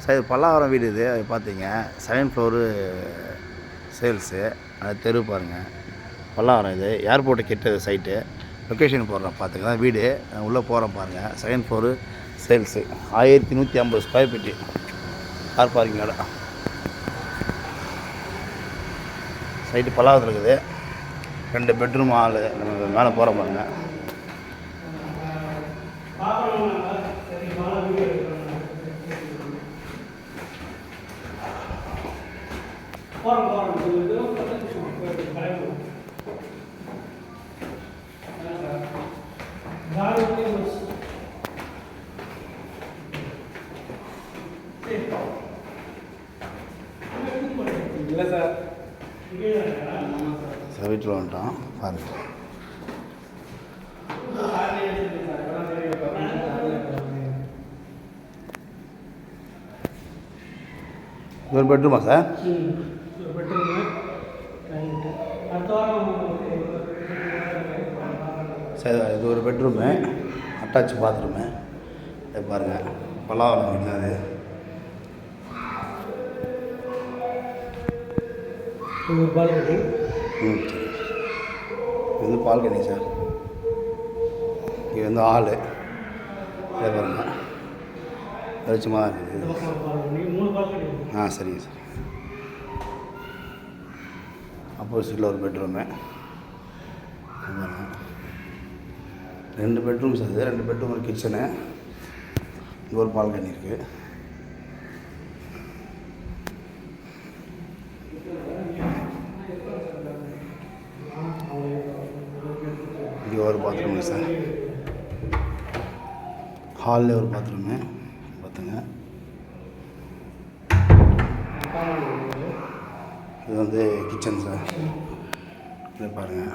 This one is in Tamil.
சார் இது பல்லாவரம் வீடு இது. அது பார்த்தீங்க 2nd ஃப்ளோரு சேல்ஸு. அது தெரு பாருங்கள். பல்லாவரம் இது ஏர்போர்ட்டு கிட்ட சைட்டு. லொக்கேஷன் போடுறேன் பார்த்துங்க. தான் வீடு உள்ளே போகிறோம் பாருங்கள். 2nd floor sales 1150 square feet car பார்க்கிங்கோட. சைட்டு பல்லாவரத்தில் இருக்குது. 2 பெட்ரூம் ஹாலு. நம்ம மேலே போகிறோம் பாருங்கள். சார் வீட்டில் வந்துட்டோம் பாருங்கள். இது ஒரு பெட்ரூமா சார்? சார் இது ஒரு பெட்ரூமு, அட்டாச் பாத்ரூமு. இது பாருங்கள் பல்லாவரம் வீடு தான் அது. பால்கனி. சரி. இது பால்கனி சார். இது வந்து ஹாலு. இதை பாருங்கள் வெளிச்சமாக தான் இருக்குது. சரிங்க சார். ஆப்போசிட்டில் ஒரு பெட்ரூமு. 2 bedroom sir. இது 2 பெட்ரூம் ஒரு கிச்சனு. இங்கே ஒரு பால்கனி இருக்குது. இங்கே ஒரு பாத்ரூமு சார். ஹாலில் ஒரு பாத்ரூமு பார்த்துங்க. இது வந்து கிச்சன் சார். இதை பாருங்கள்.